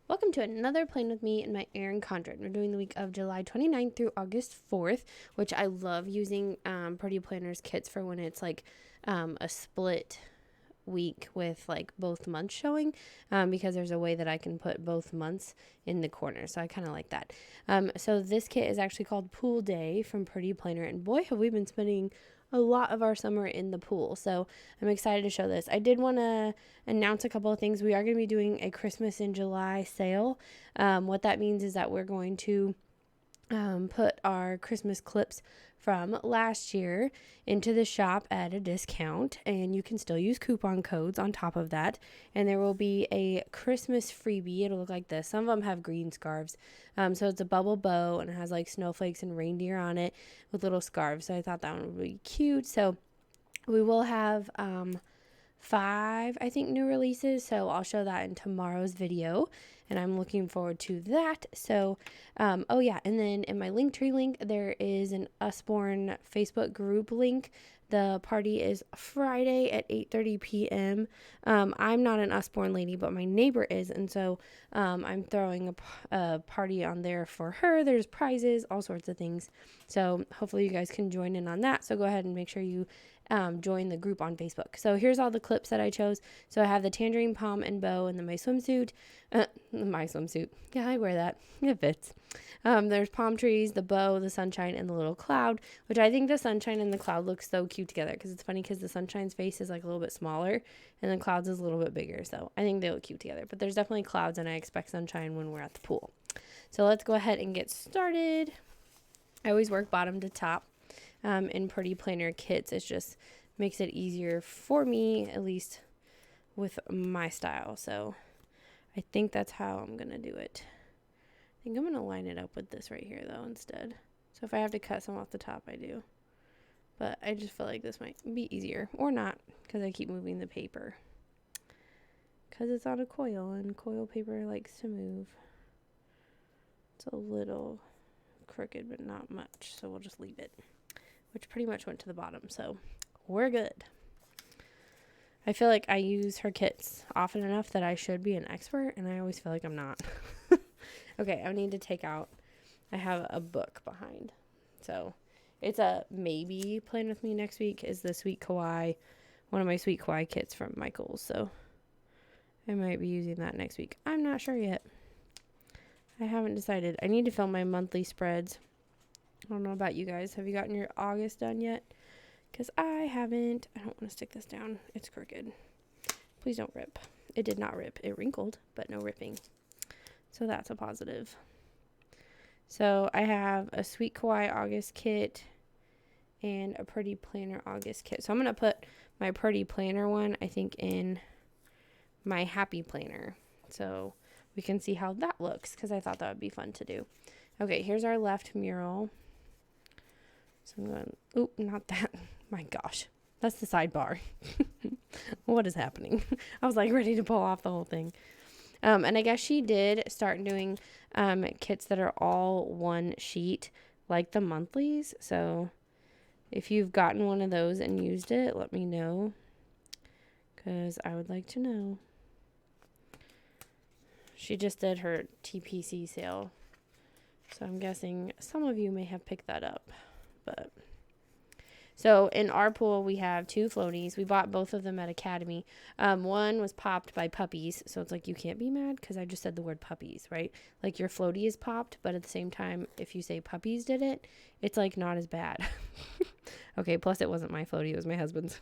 Welcome to another Plan With Me and my Erin Condren. We're doing the week of July 29th through August 4th, which I love using Pretty Planners kits for when it's like a split week with like both months showing, because there's a way that I can put both months in the corner. So I kind of like that. So this kit is actually called Pool Day from Pretty Planner, and boy, have we been spending a lot of our summer in the pool. So I'm excited to show this. I did want to announce a couple of things. We are going to be doing a Christmas in July sale. What that means is that we're going to put our Christmas clips from last year into the shop at a discount, and you can still use coupon codes on top of that. And there will be a Christmas freebie. It'll look like this. Some of them have green scarves. So it's a bubble bow and it has like snowflakes and reindeer on it with little scarves. So I thought that one would be cute. So we will have 5, I think, new releases. So I'll show that in tomorrow's video, and I'm looking forward to that. So, oh yeah, and then in my Linktree link, there is an Usborne Facebook group link. The party is Friday at 8:30 p.m. I'm not an Usborne lady, but my neighbor is, and so I'm throwing a party on there for her. There's prizes, all sorts of things. So hopefully you guys can join in on that. So go ahead and make sure you join the group on Facebook. So here's all the clips that I chose. So I have the tangerine palm and bow, and then my swimsuit. My swimsuit. Yeah, I wear that. It fits. There's palm trees, the bow, the sunshine, and the little cloud, which I think the sunshine and the cloud look so cute together, because it's funny because the sunshine's face is like a little bit smaller and the clouds is a little bit bigger. So I think they look cute together, but there's definitely clouds, and I expect sunshine when we're at the pool. So let's go ahead and get started. I always work bottom to top. In Pretty Planner kits, it just makes it easier for me, at least with my style. So I think that's how I'm gonna do it. I think I'm gonna line it up with this right here though instead. So if I have to cut some off the top, I do. But I just feel like this might be easier, or not, because I keep moving the paper. Because it's on a coil, and coil paper likes to move. It's a little crooked, but not much, so we'll just leave it. Which pretty much went to the bottom, so we're good. I feel like I use her kits often enough that I should be an expert, and I always feel like I'm not. Okay, I need to take out, I have a book behind. So it's a maybe Plan With Me next week is the Sweet Kawaii, one of my Sweet Kawaii kits from Michaels. So I might be using that next week. I'm not sure yet. I haven't decided. I need to film my monthly spreads. I don't know about you guys. Have you gotten your August done yet? Because I haven't. I don't want to stick this down. It's crooked. Please don't rip. It did not rip. It wrinkled, but no ripping. So that's a positive. So I have a Sweet Kawaii August kit and a Pretty Planner August kit. So I'm going to put my Pretty Planner one, I think, in my Happy Planner. So we can see how that looks, because I thought that would be fun to do. Okay, here's our left mural. So I'm going, oop, not that. My gosh, that's the sidebar. What is happening? I was like ready to pull off the whole thing. And I guess she did start doing kits that are all one sheet, like the monthlies. So if you've gotten one of those and used it, let me know, because I would like to know. She just did her TPC sale, so I'm guessing some of you may have picked that up. But so in our pool, we have 2 floaties. We bought both of them at Academy. One was popped by puppies, so it's like you can't be mad because I just said the word puppies, right? Like your floatie is popped, but at the same time, if you say puppies did it, it's like not as bad. Okay, plus it wasn't my floatie, it was my husband's.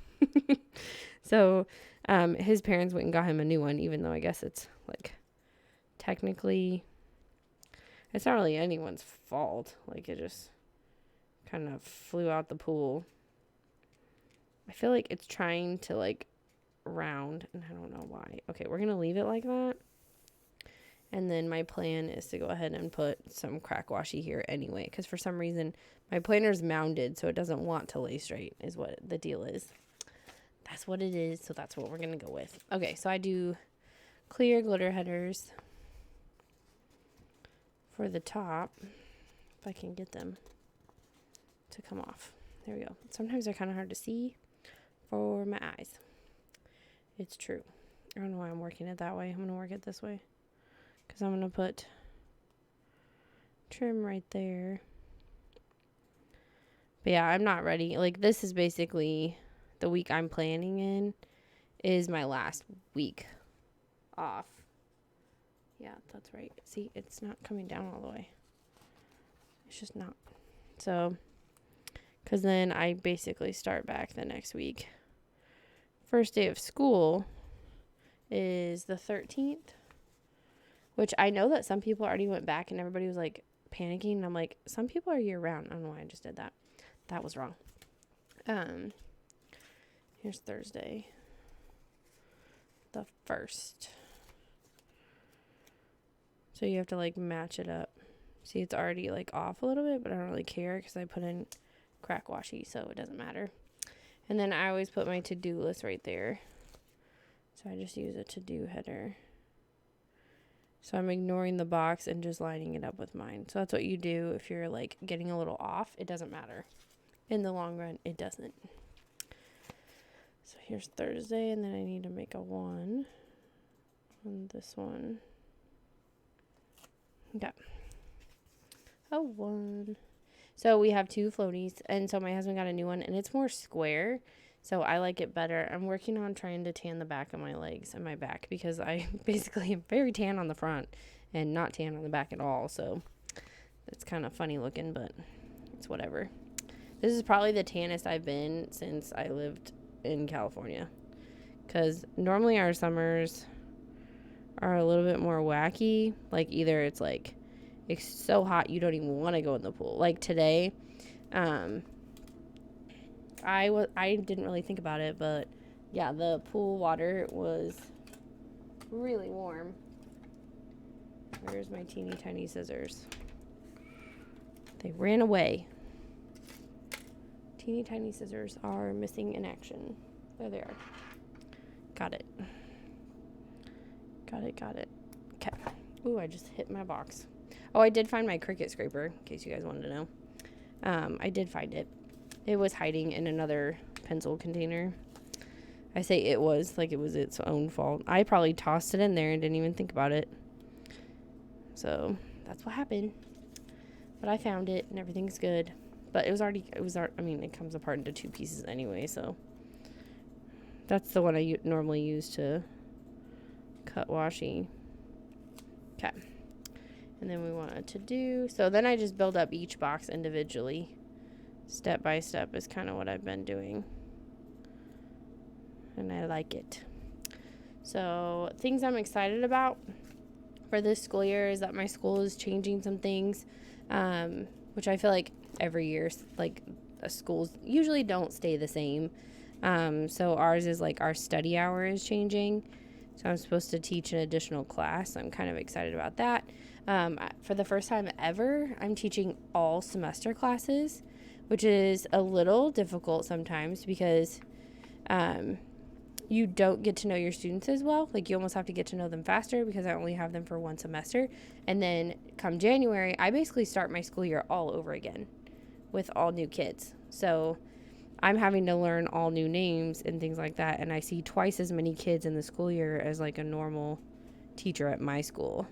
So his parents went and got him a new one, even though I guess it's like technically it's not really anyone's fault. Like it just kind of flew out the pool. I feel like it's trying to like round, and I don't know why. Okay, we're gonna leave it like that, and then my plan is to go ahead and put some crack washi here anyway, because for some reason my planner's mounded, so it doesn't want to lay straight is what the deal is. That's what it is, so that's what we're gonna go with. Okay, so I do clear glitter headers for the top, if I can get them to come off. There we go. Sometimes they're kind of hard to see for my eyes. It's true. I don't know why I'm working it that way. I'm going to work it this way, because I'm going to put trim right there. But yeah, I'm not ready. Like, this is basically the week I'm planning in is my last week off. Yeah, that's right. See, it's not coming down all the way. It's just not. So, because then I basically start back the next week. First day of school is the 13th, which I know that some people already went back and everybody was like panicking. And I'm like, some people are year round. I don't know why I just did that. That was wrong. Here's Thursday, the 1st. So you have to like match it up. See, it's already like off a little bit, but I don't really care because I put in crack washi, so it doesn't matter. And then I always put my to-do list right there. So I just use a to-do header. So I'm ignoring the box and just lining it up with mine. So that's what you do if you're like getting a little off. It doesn't matter. In the long run, it doesn't. So here's Thursday, and then I need to make a 1 on this one. Okay. A 1. So we have 2 floaties, and so my husband got a new one, and it's more square, so I like it better. I'm working on trying to tan the back of my legs and my back because I basically am very tan on the front and not tan on the back at all, so it's kind of funny looking, but it's whatever. This is probably the tannest I've been since I lived in California, because normally our summers are a little bit more wacky. Like, either it's like it's so hot you don't even want to go in the pool. Like today, I didn't really think about it, but yeah, the pool water was really warm. Where's my teeny tiny scissors? They ran away. Teeny tiny scissors are missing in action. There they are. Got it. Got it. Okay. Ooh, I just hit my box. Oh, I did find my Cricut scraper, in case you guys wanted to know. I did find it. It was hiding in another pencil container. I say it was, like it was its own fault. I probably tossed it in there and didn't even think about it. So, that's what happened. But I found it, and everything's good. But I mean, it comes apart into 2 pieces anyway, so. That's the one I normally use to cut washi. Okay. And then we want to do, so then I just build up each box individually. Step by step is kind of what I've been doing. And I like it. So things I'm excited about for this school year is that my school is changing some things, which I feel like every year, like schools usually don't stay the same. So ours is like our study hour is changing. So I'm supposed to teach an additional class. I'm kind of excited about that. For the first time ever, I'm teaching all semester classes, which is a little difficult sometimes because you don't get to know your students as well. Like, you almost have to get to know them faster because I only have them for 1 semester. And then come January, I basically start my school year all over again with all new kids. So I'm having to learn all new names and things like that. And I see twice as many kids in the school year as like a normal teacher at my school.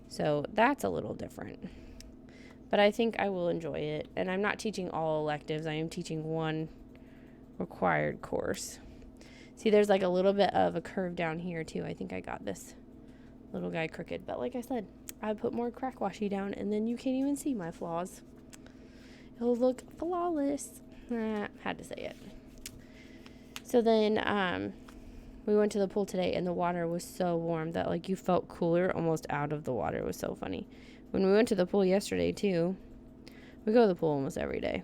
So that's a little different. But I think I will enjoy it. And I'm not teaching all electives. I am teaching 1 required course. See, there's like a little bit of a curve down here too. I think I got this little guy crooked. But like I said, I put more crack washi down and then you can't even see my flaws. It'll look flawless. Had to say it. So then we went to the pool today and the water was so warm that like you felt cooler almost out of the water. It was so funny. When we went to the pool yesterday too, we go to the pool almost every day.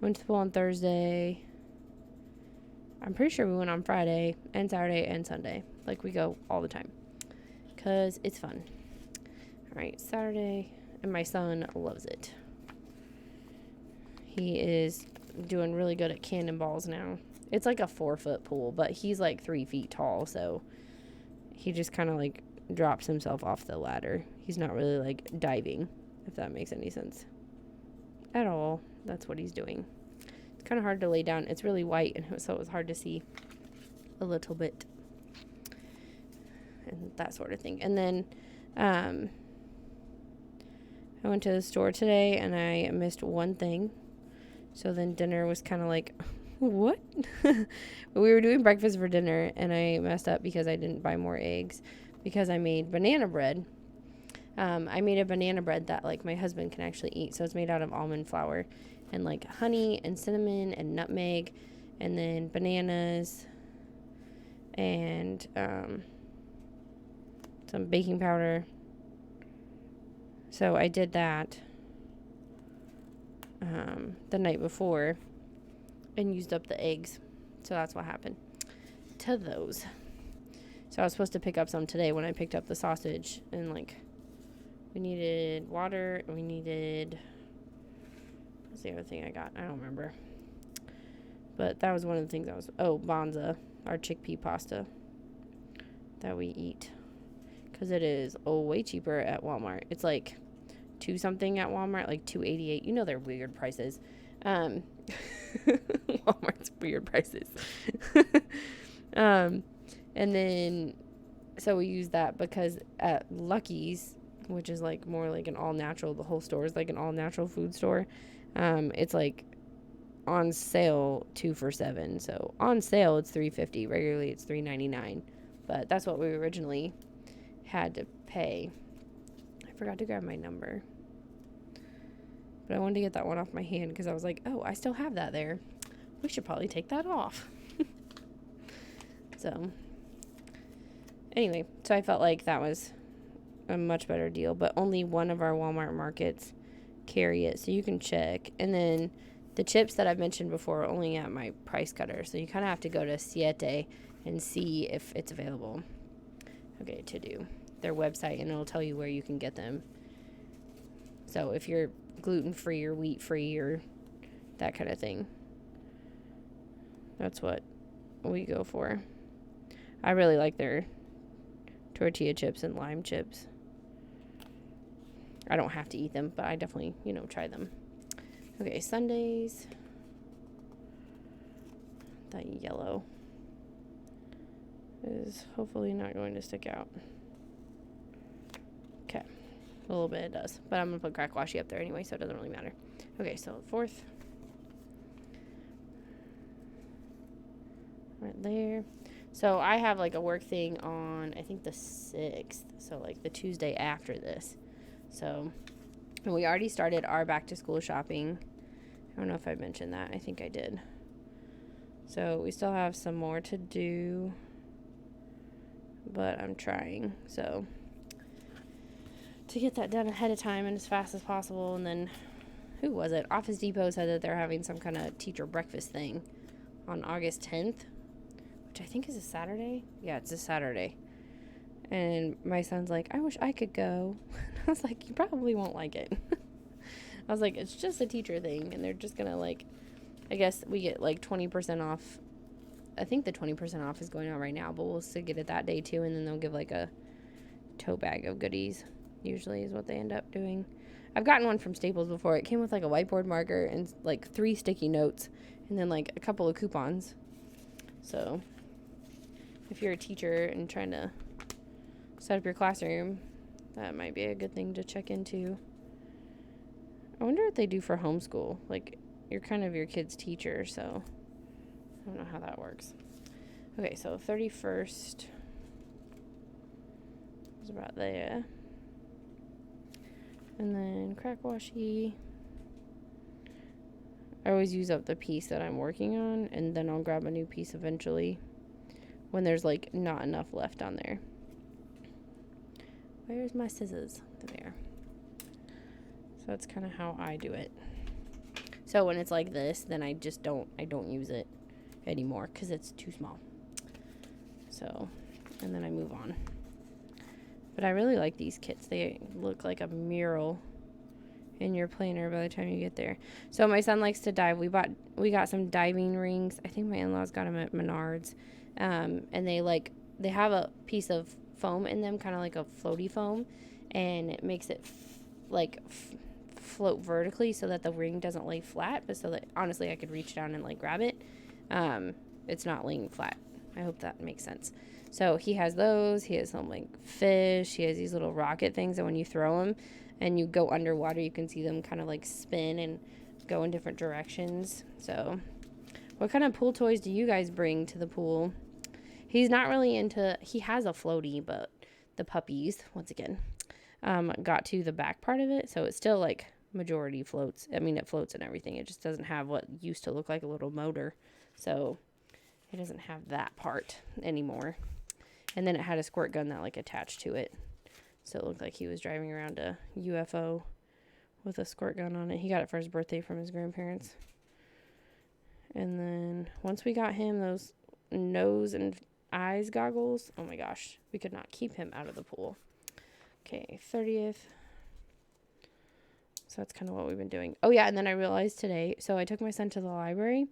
Went to the pool on Thursday. I'm pretty sure we went on Friday and Saturday and Sunday. Like, we go all the time because it's fun. All right, Saturday, and my son loves it. He is doing really good at cannonballs now. It's like a 4-foot pool, but he's like 3 feet tall, so he just kind of like drops himself off the ladder. He's not really like diving, if that makes any sense at all. That's what he's doing. It's kind of hard to lay down. It's really white, and so it was hard to see a little bit. and that sort of thing. And then I went to the store today and I missed one thing. So then dinner was kind of like, what? We were doing breakfast for dinner and I messed up because I didn't buy more eggs because I made banana bread. I made a banana bread that like my husband can actually eat. So it's made out of almond flour and like honey and cinnamon and nutmeg and then bananas and some baking powder. So I did that the night before and used up the eggs. So that's what happened to those. So I was supposed to pick up some today when I picked up the sausage, and like we needed water and we needed, what's the other thing I got? I don't remember. But that was one of the things Banza, our chickpea pasta that we eat. Because it is way cheaper at Walmart. It's like $2 something at Walmart, like $2.88. You know they're weird prices. Walmart's weird prices. And then, so we use that because at Lucky's, which is like more like an all natural, the whole store is like an all natural food store. It's like on sale 2 for $7. So on sale it's $3.50. Regularly it's $3.99. But that's what we originally had to pay. I forgot to grab my number. But I wanted to get that one off my hand because I was like, oh, I still have that there. We should probably take that off. So, anyway, so I felt like that was a much better deal. But only one of our Walmart markets carry it, so you can check. And then the chips that I've mentioned before are only at my Price Cutter. So you kind of have to go to Siete and see if it's available. Okay, to do their website, and it'll tell you where you can get them. So if you're gluten-free or wheat-free or that kind of thing, that's what we go for. I really like their tortilla chips and lime chips. I don't have to eat them, but I definitely, try them. Okay, Sundays. That yellow is hopefully not going to stick out. Okay. A little bit it does. But I'm going to put crack washi up there anyway, so it doesn't really matter. Okay, so 4th. Right there. So I have like a work thing on, I think the 6th. So like the Tuesday after this. So, and we already started our back to school shopping. I don't know if I mentioned that. I think I did. So we still have some more to do. But I'm trying. So to get that done ahead of time and as fast as possible. And then, who was it? Office Depot said that they're having some kind of teacher breakfast thing on August 10th, which I think is a Saturday. Yeah, it's a Saturday. And my son's like, I wish I could go. I was like, you probably won't like it. I was like, it's just a teacher thing. And they're just going to like, I guess we get like 20% off. I think the 20% off is going on right now, but we'll still get it that day too. And then they'll give like a tote bag of goodies. Usually is what they end up doing. I've gotten one from Staples before. It came with like a whiteboard marker and like 3 sticky notes and then like a couple of coupons. So if you're a teacher and trying to set up your classroom, that might be a good thing to check into. I wonder what they do for homeschool. Like, you're kind of your kid's teacher, so I don't know how that works. Okay, so 31st is about there. And then crack washi. I always use up the piece that I'm working on, and then I'll grab a new piece eventually when there's like not enough left on there. Where's my scissors? There. So that's kind of how I do it. So when it's like this, then I don't use it anymore because it's too small. So, and then I move on. But I really like these kits. They look like a mural in your planner by the time you get there. So my son likes to dive. We got some diving rings. I think my in-laws got them at Menards. And they have a piece of foam in them, kind of like a floaty foam, and it makes it float vertically so that the ring doesn't lay flat, but so that honestly I could reach down and like grab it. It's not laying flat I hope that makes sense. So he has those. He has some like fish. He has these little rocket things that when you throw them and you go underwater, you can see them kind of like spin and go in different directions. So what kind of pool toys do you guys bring to the pool? He's not really into, he has a floaty, but the puppies, once again, got to the back part of it. So it's still like majority floats. I mean, it floats and everything. It just doesn't have what used to look like a little motor. So it doesn't have that part anymore. And then it had a squirt gun that like attached to it. So it looked like he was driving around a UFO with a squirt gun on it. He got it for his birthday from his grandparents. And then once we got him those nose and eyes goggles, oh my gosh, we could not keep him out of the pool. Okay, 30th. So that's kind of what we've been doing. Oh yeah, and then I realized today, so I took my son to the library,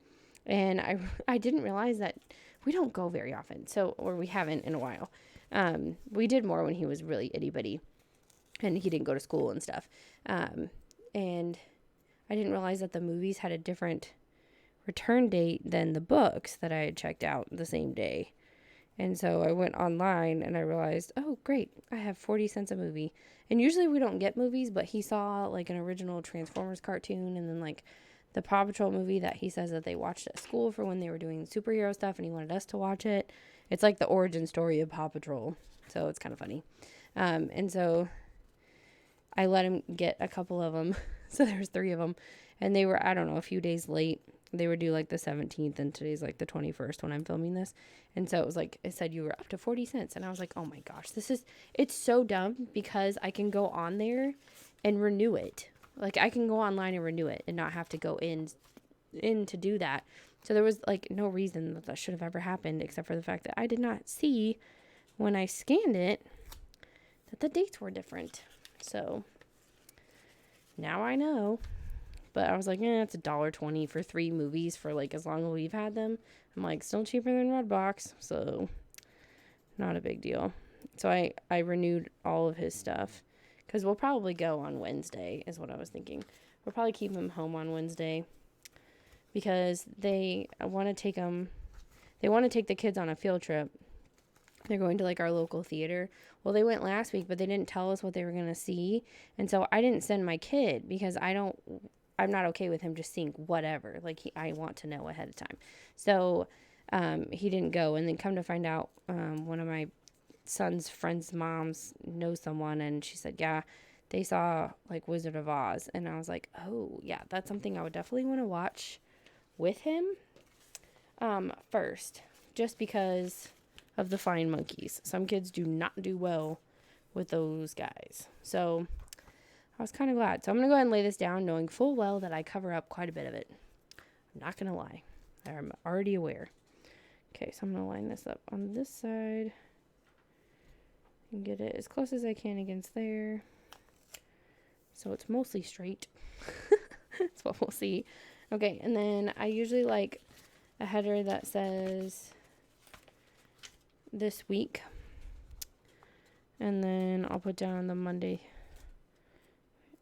and I didn't realize that we don't go very often. So, or we haven't in a while. We did more when he was really itty bitty and he didn't go to school and stuff. And I didn't realize that the movies had a different return date than the books that I had checked out the same day. And so I went online and I realized, oh, great, I have 40 cents a movie. And usually we don't get movies, but he saw like an original Transformers cartoon and then like the Paw Patrol movie that he says that they watched at school for when they were doing superhero stuff and he wanted us to watch it. It's like the origin story of Paw Patrol. So it's kind of funny. And so I let him get a couple of them. So there was 3 of them. And they were, I don't know, a few days late. They were due like the 17th and today's like the 21st when I'm filming this. And so it was like, it said you were up to 40 cents. And I was like, oh my gosh, it's so dumb because I can go on there and renew it. Like I can go online and renew it and not have to go in to do that. So there was like no reason that should have ever happened except for the fact that I did not see when I scanned it that the dates were different. So now I know. But I was like, it's $1.20 for 3 movies for like as long as we've had them. I'm like, still cheaper than Redbox, so not a big deal. So I renewed all of his stuff because we'll probably go on Wednesday is what I was thinking. We'll probably keep him home on Wednesday because they want to take the kids on a field trip. They're going to like our local theater. Well, they went last week, but they didn't tell us what they were going to see. And so I didn't send my kid because I'm not okay with him just seeing whatever. Like I want to know ahead of time. So he didn't go. And then come to find out, one of my son's friend's moms knows someone, and she said, yeah, they saw like Wizard of Oz. And I was like, oh yeah, that's something I would definitely want to watch with him first, just because of the flying monkeys. Some kids do not do well with those guys. So I was kind of glad. So I'm going to go ahead and lay this down knowing full well that I cover up quite a bit of it. I'm not going to lie. I'm already aware. Okay, so I'm going to line this up on this side and get it as close as I can against there. So it's mostly straight. That's what we'll see. Okay, and then I usually like a header that says this week. And then I'll put down the Monday,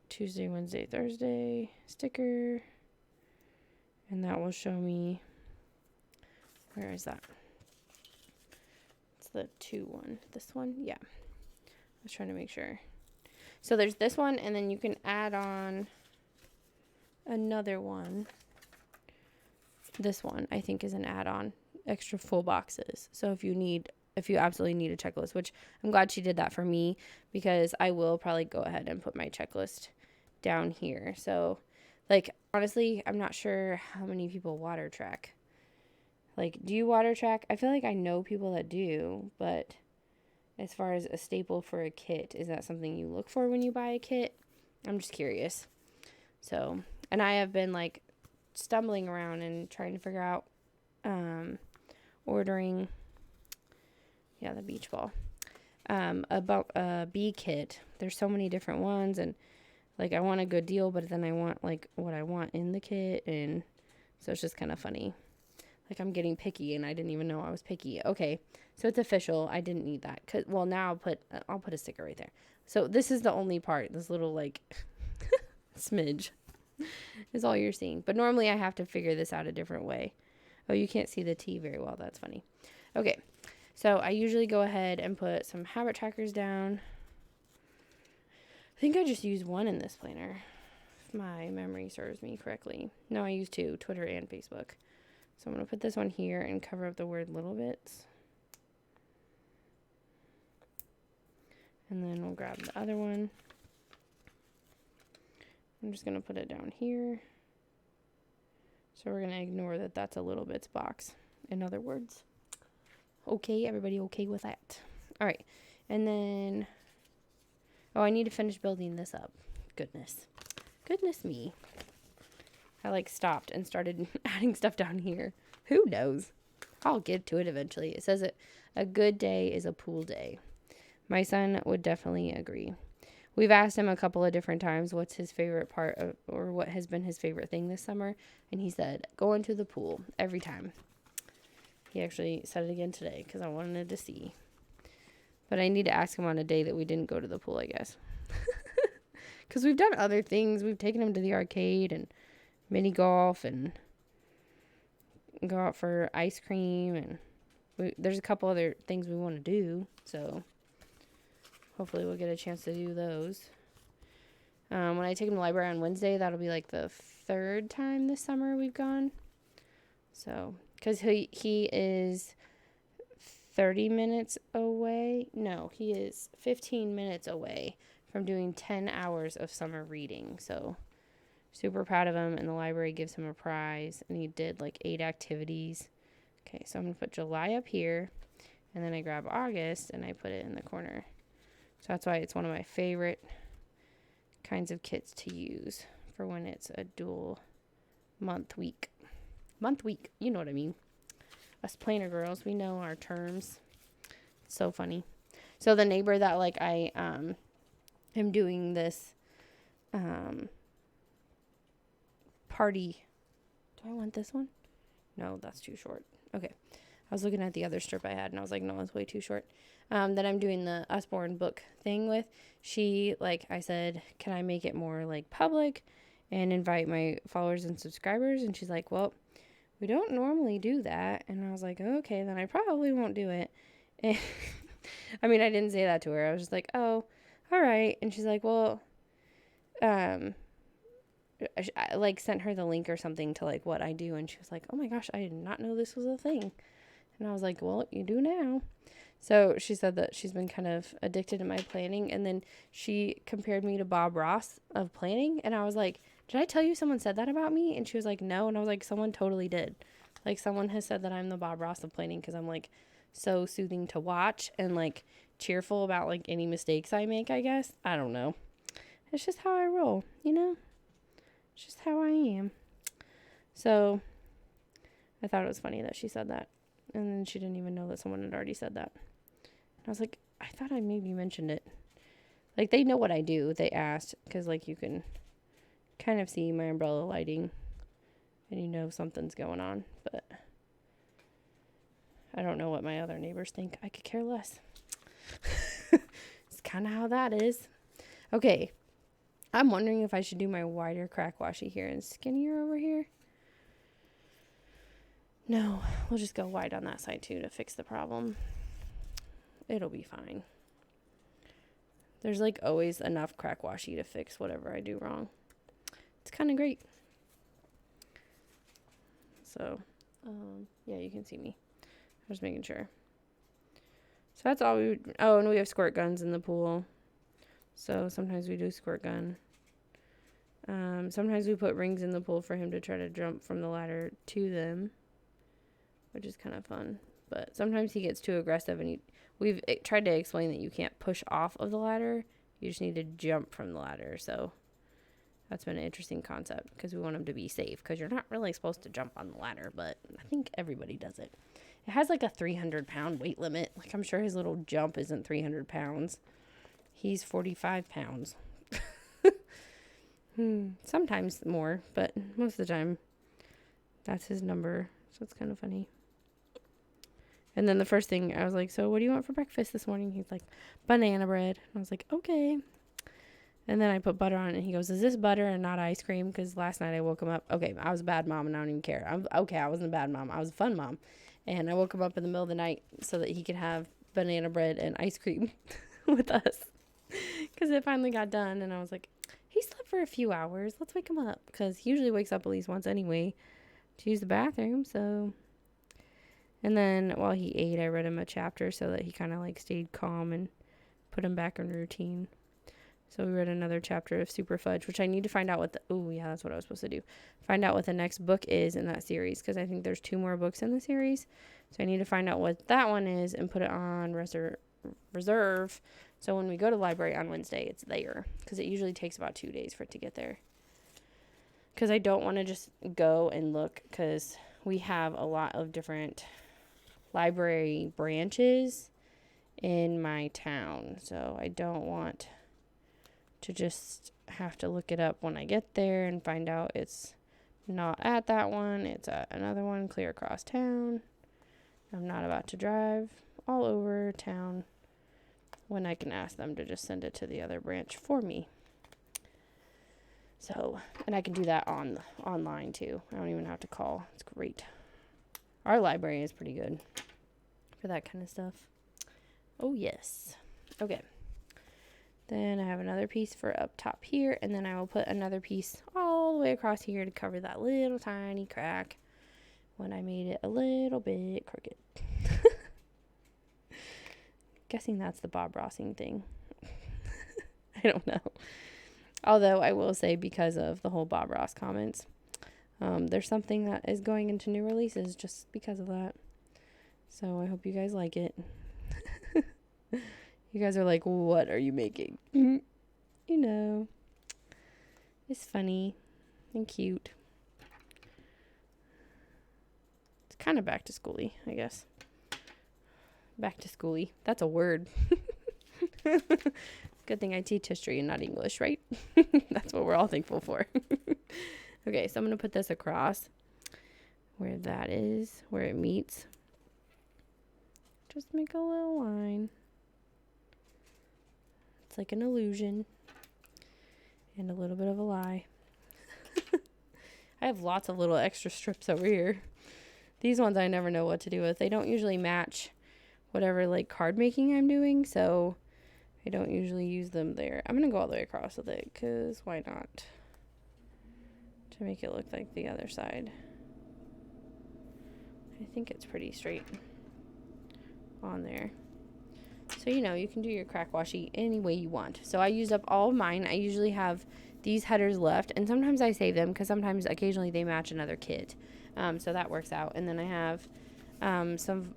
Tuesday, Wednesday, Thursday sticker. And that will show me, where is that? It's the 2 one. This one? Yeah. I was trying to make sure. So there's this one, and then you can add on another one. This one, I think, is an add-on. Extra full boxes. So if you absolutely need a checklist, which I'm glad she did that for me, because I will probably go ahead and put my checklist down here. So, like, honestly, I'm not sure how many people water track. Like, do you water track? I feel like I know people that do, but as far as a staple for a kit, is that something you look for when you buy a kit? I'm just curious. So, and I have been, like, stumbling around and trying to figure out ordering, the beach ball, about a bee kit. There's so many different ones, and like I want a good deal, but then I want like what I want in the kit, and so it's just kind of funny. Like I'm getting picky, and I didn't even know I was picky. Okay, so it's official. I didn't need that. Well, now I'll put a sticker right there. So this is the only part. This little like smidge is all you're seeing. But normally I have to figure this out a different way. Oh, you can't see the T very well. That's funny. Okay, so I usually go ahead and put some habit trackers down. I think I just used one in this planner, if my memory serves me correctly. No, I used two, Twitter and Facebook. So I'm going to put this one here and cover up the word little bits. And then we'll grab the other one. I'm just going to put it down here. So we're going to ignore that that's a little bits box, in other words. Okay, everybody okay with that? All right. And then, oh, I need to finish building this up. Goodness me. I like stopped and started adding stuff down here. Who knows? I'll get to it eventually. It says a good day is a pool day. My son would definitely agree. We've asked him a couple of different times what's his favorite part of, or what has been his favorite thing this summer. And he said, going to the pool every time. He actually said it again today because I wanted to see. But I need to ask him on a day that we didn't go to the pool, I guess. Because we've done other things. We've taken him to the arcade and mini golf and go out for ice cream. And there's a couple other things we want to do. So hopefully we'll get a chance to do those. When I take him to the library on Wednesday, that'll be like the third time this summer we've gone. So, because he is 30 minutes away. No, he is 15 minutes away from doing 10 hours of summer reading. So, super proud of him. And the library gives him a prize. And he did like 8 activities. Okay, so I'm going to put July up here. And then I grab August and I put it in the corner. So that's why it's one of my favorite kinds of kits to use for when it's a dual month week. Month week, you know what I mean. Us planner girls, we know our terms. It's so funny. So the neighbor that like I am doing this party. Do I want this one? No, that's too short. Okay. I was looking at the other strip I had and I was like, no, that's way too short. That I'm doing the Usborne book thing with. She, like I said, can I make it more like public and invite my followers and subscribers? And she's like, well, we don't normally do that. And I was like, okay, then I probably won't do it. And I mean, I didn't say that to her. I was just like, oh, all right. And she's like, well, I like sent her the link or something to like what I do. And she was like, oh my gosh, I did not know this was a thing. And I was like, well, you do now. So she said that she's been kind of addicted to my planning. And then she compared me to Bob Ross of planning. And I was like, did I tell you someone said that about me? And she was like, no. And I was like, someone totally did. Like someone has said that I'm the Bob Ross of planning because I'm like so soothing to watch and like cheerful about like any mistakes I make, I guess. I don't know. It's just how I roll, you know? It's just how I am. So I thought it was funny that she said that. And then she didn't even know that someone had already said that. And I was like, I thought I maybe mentioned it. Like, they know what I do. They asked. Because, like, you can kind of see my umbrella lighting. And you know something's going on. But I don't know what my other neighbors think. I could care less. It's kind of how that is. Okay. I'm wondering if I should do my wider crack washi here and skinnier over here. No, we'll just go wide on that side too to fix the problem. It'll be fine. There's like always enough crack washi to fix whatever I do wrong. It's kind of great. So, yeah, you can see me. I was making sure. So that's all we would, oh, and we have squirt guns in the pool. So sometimes we do squirt gun. Sometimes we put rings in the pool for him to try to jump from the ladder to them, which is kind of fun. But sometimes he gets too aggressive, and we've tried to explain that you can't push off of the ladder. You just need to jump from the ladder. So that's been an interesting concept because we want him to be safe because you're not really supposed to jump on the ladder, but I think everybody does it. It has like a 300-pound weight limit. Like, I'm sure his little jump isn't 300 pounds. He's 45 pounds. Sometimes more, but most of the time that's his number. So it's kind of funny. And then the first thing I was like, so what do you want for breakfast this morning? He's like, banana bread. And I was like, okay. And then I put butter on it and he goes, is this butter and not ice cream? Because last night I woke him up. Okay, I was a bad mom and I don't even care. I wasn't a bad mom. I was a fun mom. And I woke him up in the middle of the night so that he could have banana bread and ice cream with us. Because it finally got done. And I was like, he slept for a few hours. Let's wake him up. Because he usually wakes up at least once anyway to use the bathroom. So, and then while he ate, I read him a chapter so that he kind of like stayed calm and put him back in routine. So we read another chapter of Super Fudge, which I need to find out what the... Oh, yeah, that's what I was supposed to do. Find out what the next book is in that series, because I think there's 2 more books in the series. So I need to find out what that one is and put it on reserve. So when we go to the library on Wednesday, it's there, because it usually takes about 2 days for it to get there. Because I don't want to just go and look, because we have a lot of different library branches in my town. So I don't want to just have to look it up when I get there and find out it's not at that one, it's at another one clear across town. I'm not about to drive all over town when I can ask them to just send it to the other branch for me. So, and I can do that online too. I don't even have to call. It's great. Our library is pretty good for that kind of stuff. Oh yes. Okay. Then I have another piece for up top here, and then I will put another piece all the way across here to cover that little tiny crack when I made it a little bit crooked. Guessing that's the Bob Rossing thing. I don't know. Although I will say, because of the whole Bob Ross comments, there's something that is going into new releases just because of that. So I hope you guys like it. You guys are like, what are you making? You know, it's funny and cute. It's kind of back to schooly, I guess. Back to schooly. That's a word. Good thing I teach history and not English, right? That's what we're all thankful for. Okay, so I'm going to put this across where that is, where it meets. Just make a little line. It's like an illusion and a little bit of a lie. I have lots of little extra strips over here. These ones I never know what to do with. They don't usually match whatever like card making I'm doing, so I don't usually use them there. I'm going to go all the way across with it, because why not? To make it look like the other side. I think it's pretty straight on there. So, you know, you can do your crack washi any way you want. So I used up all of mine. I usually have these headers left, and sometimes I save them because sometimes occasionally they match another kit. So that works out. And then I have some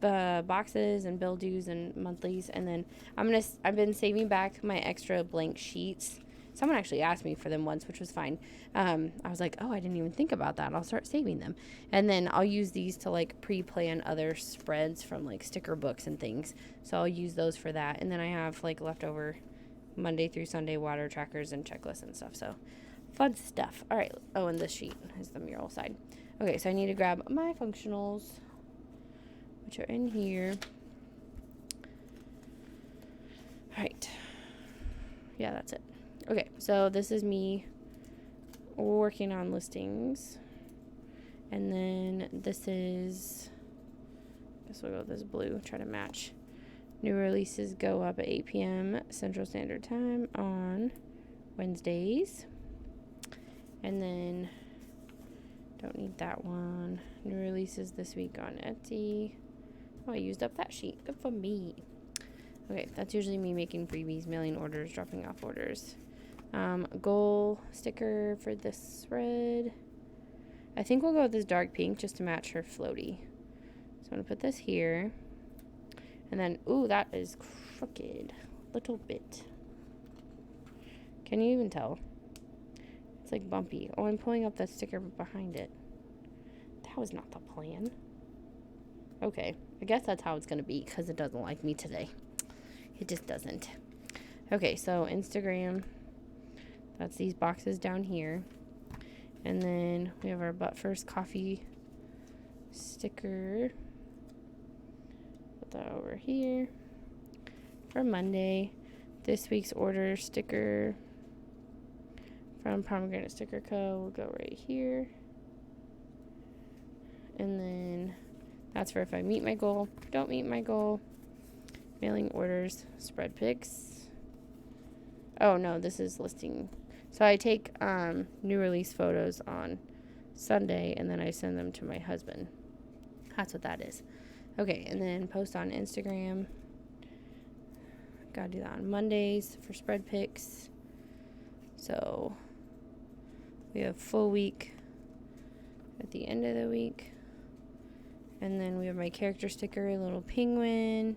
boxes and bill dues and monthlies, and then I've been saving back my extra blank sheets. Someone actually asked me for them once, which was fine. I was like, oh, I didn't even think about that. I'll start saving them. And then I'll use these to like pre-plan other spreads from like sticker books and things. So I'll use those for that. And then I have like leftover Monday through Sunday water trackers and checklists and stuff. So fun stuff. All right. Oh, and this sheet is the mural side. Okay, so I need to grab my functionals, which are in here. All right. Yeah, that's it. Okay, so this is me working on listings. And then this is, I guess we'll go with this blue, try to match. New releases go up at 8 p.m. Central Standard Time on Wednesdays. And then, don't need that one. New releases this week on Etsy. Oh, I used up that sheet. Good for me. Okay, that's usually me making freebies, mailing orders, dropping off orders. Goal sticker for this thread. I think we'll go with this dark pink just to match her floaty. So I'm going to put this here. And then, ooh, that is crooked. Little bit. Can you even tell? It's like bumpy. Oh, I'm pulling up that sticker behind it. That was not the plan. Okay, I guess that's how it's going to be because it doesn't like me today. It just doesn't. Okay, so Instagram. That's these boxes down here. And then we have our But First Coffee sticker. Put that over here. For Monday. This week's order sticker from Pomegranate Sticker Co. will go right here. And then That's for if I meet my goal, don't meet my goal. Mailing orders, spread pics. Oh no, this is listing. So I take new release photos on Sunday and then I send them to my husband. That's what that is. Okay, and then post on Instagram. Gotta do that on Mondays for spread pics. So we have full week at the end of the week. And then we have my character sticker, a little penguin.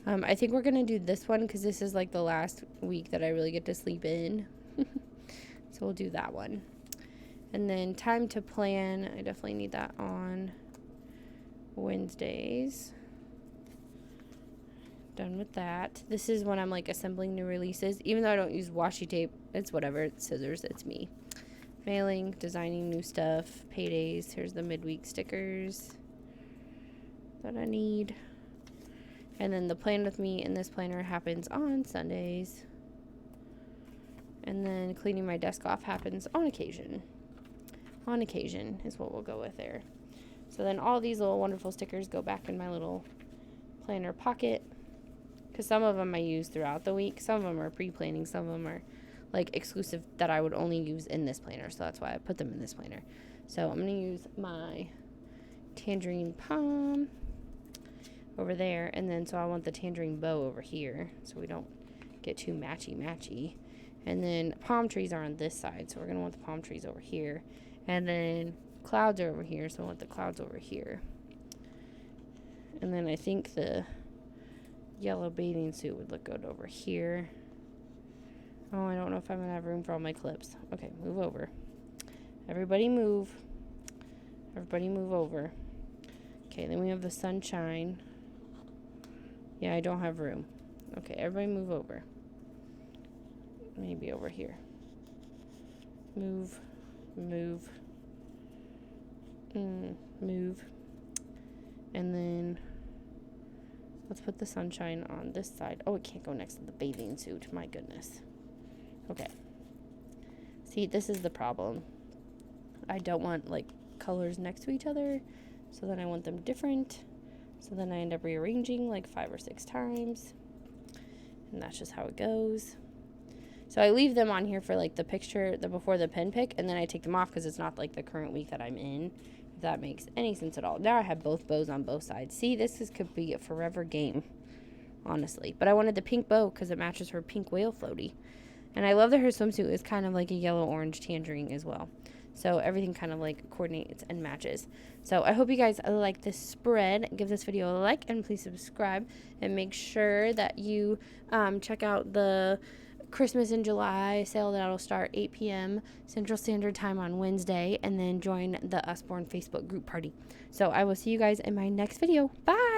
I think we're going to do this one because this is like the last week that I really get to sleep in. So we'll do that one. And then time to plan. I definitely need that on Wednesdays. Done with that. This is when I'm like assembling new releases. Even though I don't use washi tape, it's whatever. It's scissors. It's me. Mailing, designing new stuff, paydays. Here's the midweek stickers that I need. And then the plan with me in this planner happens on Sundays. And then cleaning my desk off happens on occasion. On occasion is what we'll go with there. So then all these little wonderful stickers go back in my little planner pocket. Because some of them I use throughout the week. Some of them are pre-planning. Some of them are like exclusive that I would only use in this planner. So that's why I put them in this planner. So I'm going to use my tangerine palm over there, and then so I want the tangerine bow over here so we don't get too matchy. And then palm trees are on this side, so we're gonna want the palm trees over here, and then clouds are over here, so I want the clouds over here. And then I think the yellow bathing suit would look good over here. Oh, I don't know if I'm gonna have room for all my clips. Okay, move over. Everybody move over. Okay, then we have the sunshine. Yeah, I don't have room. Okay, everybody move over. Maybe over here. Move. Move. And then let's put the sunshine on this side. Oh, it can't go next to the bathing suit. My goodness. Okay. See, this is the problem. I don't want, like, colors next to each other. So then I want them different. So then I end up rearranging like 5 or 6 times. And that's just how it goes. So I leave them on here for like the picture, the before the pen pick, and then I take them off because it's not like the current week that I'm in. If that makes any sense at all. Now I have both bows on both sides. See, could be a forever game, honestly. But I wanted the pink bow because it matches her pink whale floaty. And I love that her swimsuit is kind of like a yellow-orange tangerine as well. So everything kind of like coordinates and matches. So I hope you guys like this spread. Give this video a like and please subscribe. And make sure that you check out the Christmas in July sale that'll start 8 p.m. Central Standard Time on Wednesday. And then join the Usborne Facebook group party. So I will see you guys in my next video. Bye!